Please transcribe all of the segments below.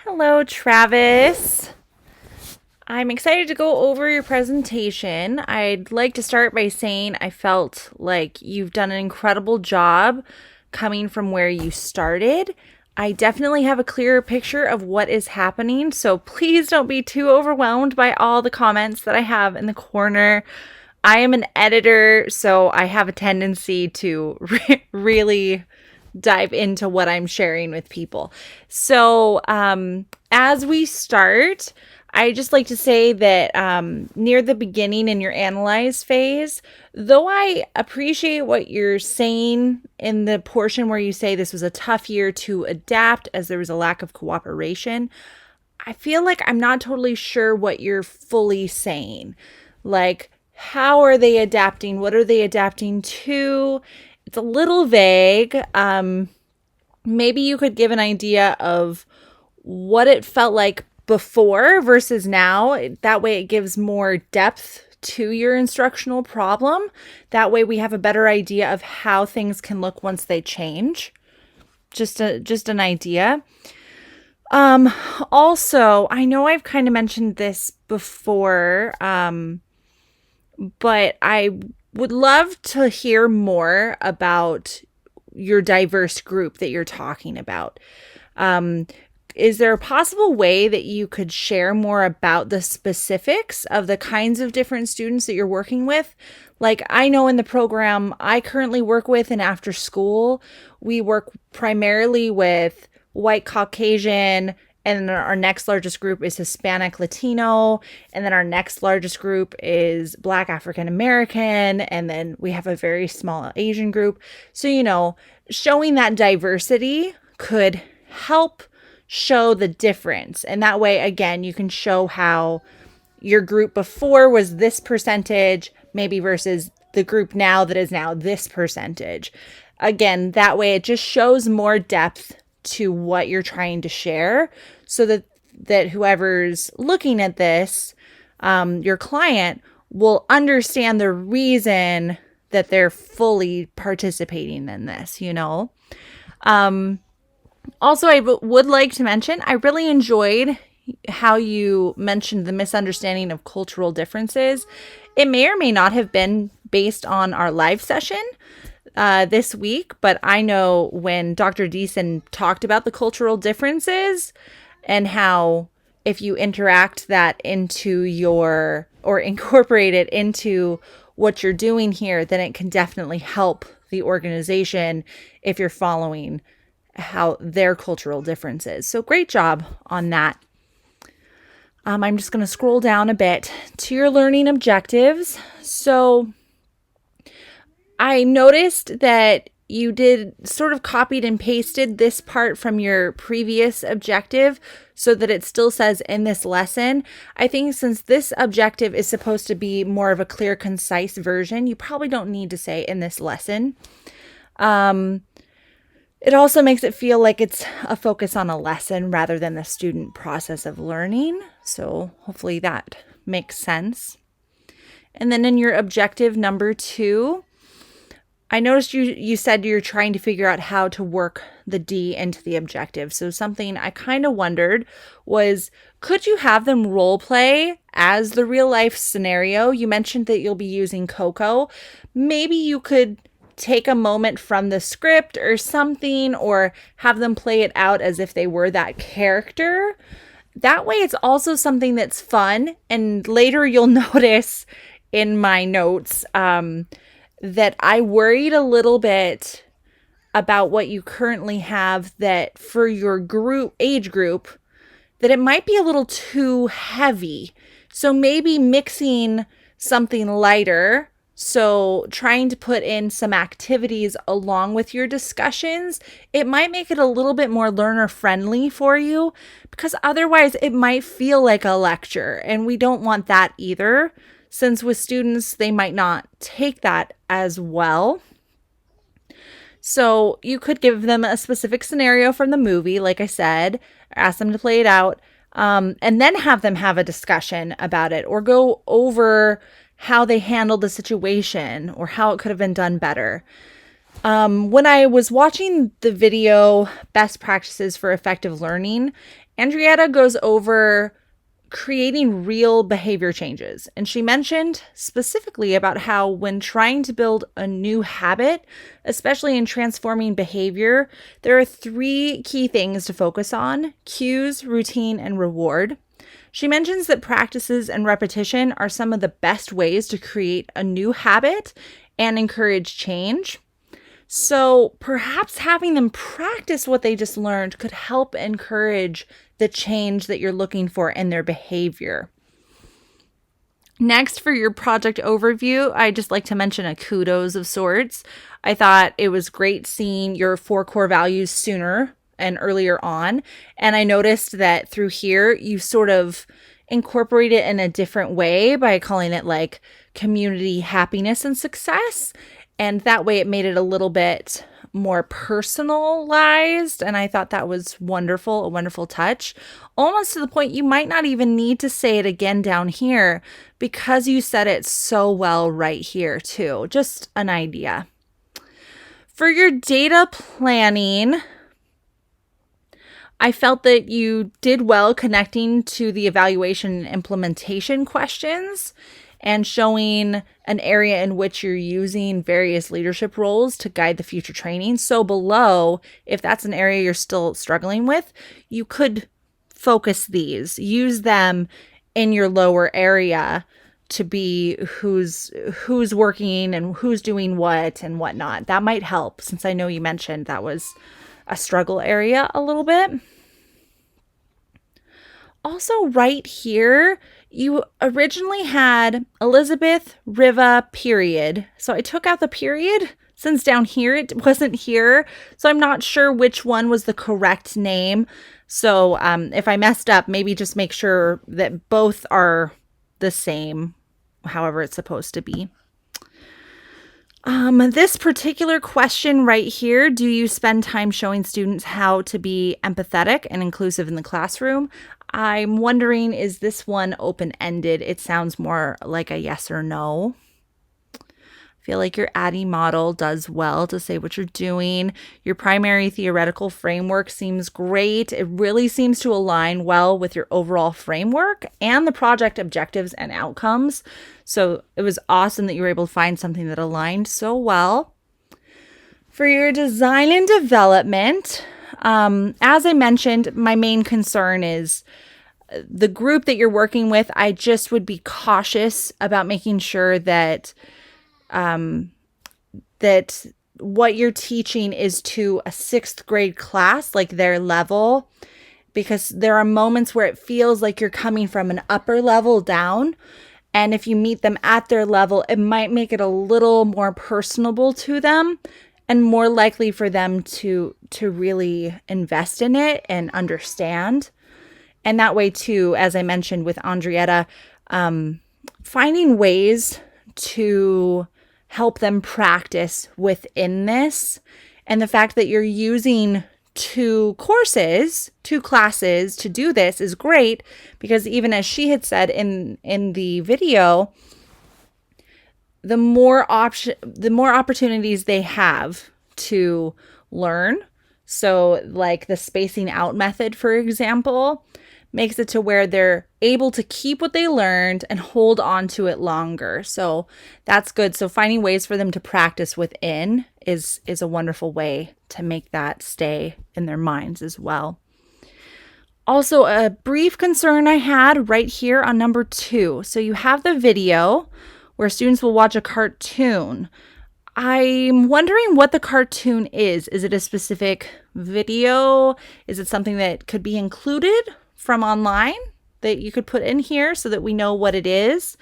Hello, Travis. I'm excited to go over your presentation. I'd like to start by saying I felt like you've done an incredible job coming from where you started. I definitely have a clearer picture of what is happening, so please don't be too overwhelmed by all the comments that I have in the corner. I am an editor, so I have a tendency to really dive into what I'm sharing with people. So, as we start, I just like to say that near the beginning in your analyze phase, though I appreciate what you're saying in the portion where you say this was a tough year to adapt as there was a lack of cooperation, I feel like I'm not totally sure what you're fully saying. Like, how are they adapting? What are they adapting to? It's a little vague. Maybe you could give an idea of what it felt like before versus now. That way it gives more depth to your instructional problem. That way we have a better idea of how things can look once they change. Just an idea. Also, I know I've kind of mentioned this before, but I would love to hear more about your diverse group that you're talking about. Is there a possible way that you could share more about the specifics of the kinds of different students that you're working with? Like, I know in the program I currently work with and after school, we work primarily with white Caucasian, and then our next largest group is Hispanic Latino, and then our next largest group is Black African American, and then we have a very small Asian group. So, showing that diversity could help show the difference. And that way, again, you can show how your group before was this percentage, maybe versus the group now that is now this percentage. Again, that way it just shows more depth to what you're trying to share so that whoever's looking at this, your client, will understand the reason that they're fully participating in this, Also, I would like to mention, I really enjoyed how you mentioned the misunderstanding of cultural differences. It may or may not have been based on our live session this week, but I know when Dr. Deason talked about the cultural differences and how if you interact that into or incorporate it into what you're doing here, then it can definitely help the organization if you're following how their cultural differences. So great job on that. I'm just going to scroll down a bit to your learning objectives. So I noticed that you did sort of copied and pasted this part from your previous objective so that it still says in this lesson. I think since this objective is supposed to be more of a clear, concise version, you probably don't need to say in this lesson. It also makes it feel like it's a focus on a lesson rather than the student process of learning. So hopefully that makes sense. And then in your objective number 2, I noticed you said you're trying to figure out how to work the D into the objective. So something I kind of wondered was, could you have them role play as the real life scenario? You mentioned that you'll be using Coco. Maybe you could take a moment from the script or something, or have them play it out as if they were that character. That way it's also something that's fun. And later you'll notice in my notes that I worried a little bit about what you currently have, that for your age group, that it might be a little too heavy. So maybe mixing something lighter. So trying to put in some activities along with your discussions, it might make it a little bit more learner friendly for you, because otherwise it might feel like a lecture, and we don't want that either, since with students, they might not take that as well. So you could give them a specific scenario from the movie, like I said, ask them to play it out, and then have them have a discussion about it, or go over how they handled the situation or how it could have been done better. When I was watching the video Best Practices for Effective Learning, Andrietta goes over creating real behavior changes. And she mentioned specifically about how when trying to build a new habit, especially in transforming behavior, there are 3 key things to focus on: cues, routine, and reward. She mentions that practices and repetition are some of the best ways to create a new habit and encourage change. So perhaps having them practice what they just learned could help encourage the change that you're looking for in their behavior. Next, for your project overview, I'd just like to mention a kudos of sorts. I thought it was great seeing your 4 core values sooner and earlier on. And I noticed that through here, you sort of incorporate it in a different way by calling it like community happiness and success. And that way it made it a little bit more personalized. And I thought that was wonderful, a wonderful touch. Almost to the point you might not even need to say it again down here because you said it so well right here too. Just an idea. For your data planning, I felt that you did well connecting to the evaluation and implementation questions and showing an area in which you're using various leadership roles to guide the future training. So below, if that's an area you're still struggling with, you could focus these, use them in your lower area to be who's working and who's doing what and whatnot. That might help, since I know you mentioned that was a struggle area a little bit. Also, right here, you originally had Elizabeth, Riva, period. So I took out the period since down here it wasn't here. So I'm not sure which one was the correct name. So if I messed up, maybe just make sure that both are the same, however it's supposed to be. This particular question right here, do you spend time showing students how to be empathetic and inclusive in the classroom? I'm wondering, is this one open-ended? It sounds more like a yes or no. I feel like your ADDIE model does well to say what you're doing. Your primary theoretical framework seems great. It really seems to align well with your overall framework and the project objectives and outcomes. So it was awesome that you were able to find something that aligned so well. For your design and development, as I mentioned, my main concern is the group that you're working with. I just would be cautious about making sure that that what you're teaching is to a 6th grade class, like their level, because there are moments where it feels like you're coming from an upper level down. And if you meet them at their level, it might make it a little more personable to them and more likely for them to really invest in it and understand. And that way too, as I mentioned with Andrietta, finding ways to help them practice within this. And the fact that you're using 2 classes to do this is great, because even as she had said in the video, the more opportunities they have to learn. So like the spacing out method, for example, makes it to where they're able to keep what they learned and hold on to it longer. So that's good. So finding ways for them to practice within is a wonderful way to make that stay in their minds as well. Also, a brief concern I had right here on number 2. So you have the video where students will watch a cartoon. I'm wondering what the cartoon is. Is it a specific video? Is it something that could be included from online that you could put in here so that we know what it is?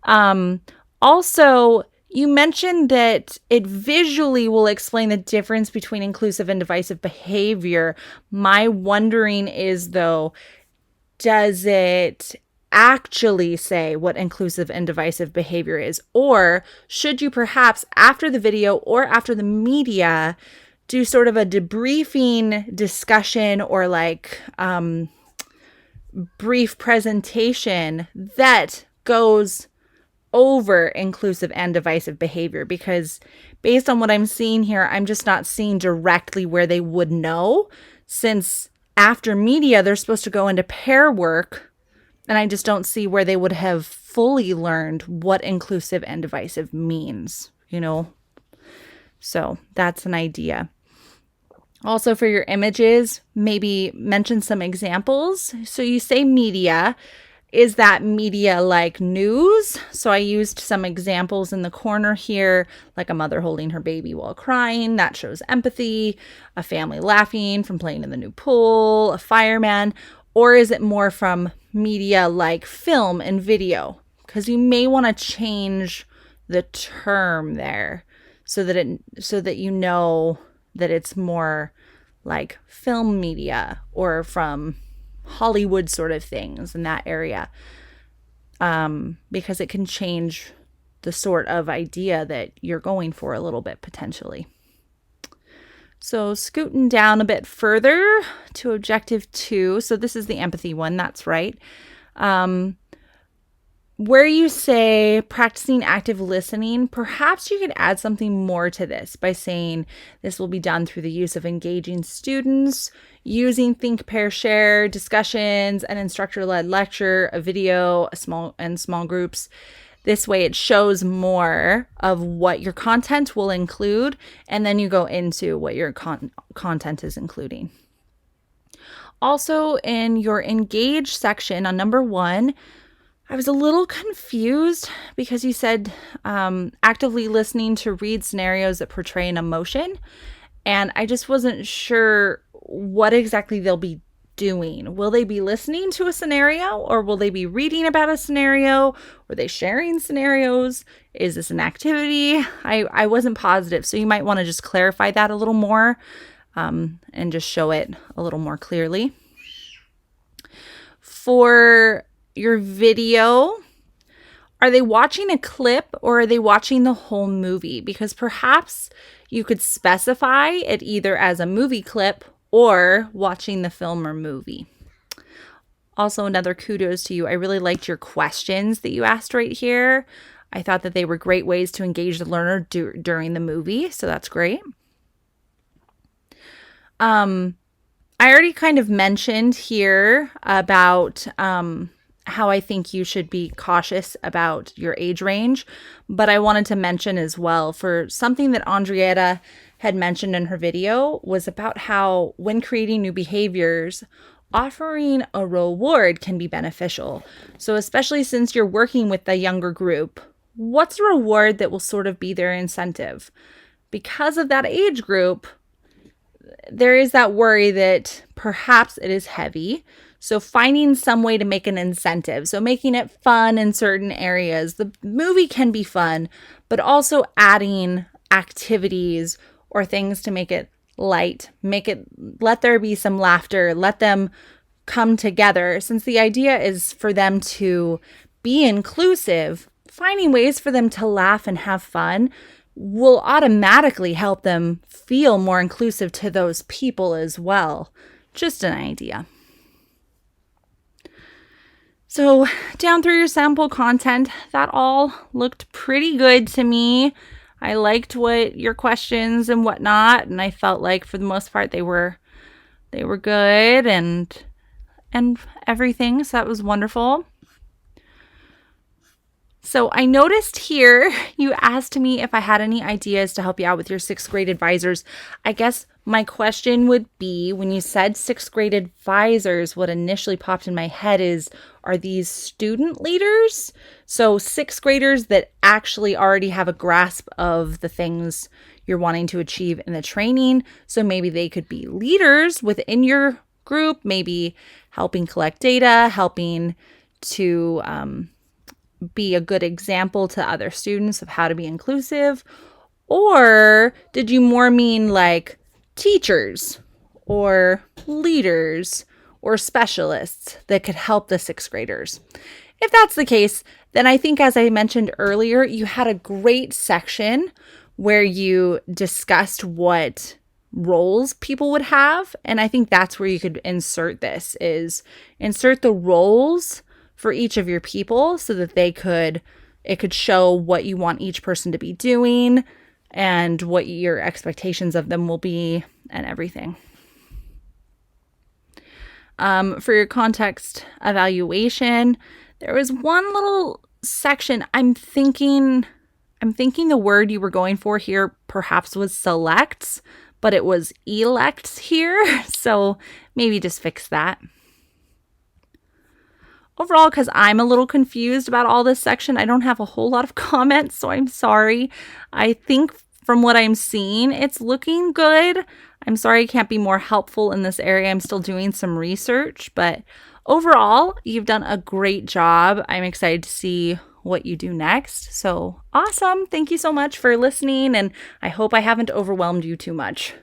Also, you mentioned that it visually will explain the difference between inclusive and divisive behavior. My wondering is, though, does it actually say what inclusive and divisive behavior is? Or should you perhaps, after the video or after the media, do sort of a debriefing discussion or like brief presentation that goes over inclusive and divisive behavior? Because based on what I'm seeing here, I'm just not seeing directly where they would know, since after media, they're supposed to go into pair work, and I just don't see where they would have fully learned what inclusive and divisive means, So that's an idea. Also, for your images, maybe mention some examples. So you say media. Is that media like news? So I used some examples in the corner here, like a mother holding her baby while crying. That shows empathy. A family laughing from playing in the new pool. A fireman. Or is it more from media like film and video? Because you may want to change the term there so that that it's more like film media or from Hollywood sort of things in that area, because it can change the sort of idea that you're going for a little bit potentially. So scooting down a bit further to objective 2. So this is the empathy one. That's right. Where you say practicing active listening, perhaps you could add something more to this by saying this will be done through the use of engaging students, using think, pair, share, discussions, an instructor-led lecture, a video, small groups. This way it shows more of what your content will include, and then you go into what your content is including. Also, in your engage section on number 1, I was a little confused because you said actively listening to read scenarios that portray an emotion, and I just wasn't sure what exactly they'll be doing. Will they be listening to a scenario, or will they be reading about a scenario? Are they sharing scenarios? Is this an activity? I wasn't positive, so you might want to just clarify that a little more and just show it a little more clearly. For your video, are they watching a clip or are they watching the whole movie? Because perhaps you could specify it either as a movie clip or watching the film or movie. Also, another kudos to you. I really liked your questions that you asked right here. I thought that they were great ways to engage the learner during the movie, so that's great. I already kind of mentioned here about how I think you should be cautious about your age range, but I wanted to mention as well for something that Andrietta had mentioned in her video was about how when creating new behaviors, offering a reward can be beneficial. So especially since you're working with the younger group, what's a reward that will sort of be their incentive? Because of that age group, there is that worry that perhaps it is heavy. So finding some way to make an incentive. So making it fun in certain areas. The movie can be fun, but also adding activities or things to make it light. Let there be some laughter. Let them come together. Since the idea is for them to be inclusive, finding ways for them to laugh and have fun will automatically help them feel more inclusive to those people as well. Just an idea. So down through your sample content, that all looked pretty good to me. I liked what your questions and whatnot, and I felt like for the most part they were good and everything. So that was wonderful. So I noticed here you asked me if I had any ideas to help you out with your 6th grade advisors. I guess my question would be, when you said 6th grade advisors, what initially popped in my head is, are these student leaders? So 6th graders that actually already have a grasp of the things you're wanting to achieve in the training. So maybe they could be leaders within your group, maybe helping collect data, helping to be a good example to other students of how to be inclusive? Or did you more mean like teachers or leaders or specialists that could help the 6th graders? If that's the case, then I think, as I mentioned earlier, you had a great section where you discussed what roles people would have. And I think that's where you could insert this, is insert the roles for each of your people so that it could show what you want each person to be doing, and what your expectations of them will be and everything. For your context evaluation, there was one little section. I'm thinking the word you were going for here perhaps was selects, but it was elects here. So maybe just fix that. Overall, because I'm a little confused about all this section, I don't have a whole lot of comments, so I'm sorry. I think from what I'm seeing, it's looking good. I'm sorry I can't be more helpful in this area. I'm still doing some research, but overall, you've done a great job. I'm excited to see what you do next. So awesome. Thank you so much for listening, and I hope I haven't overwhelmed you too much.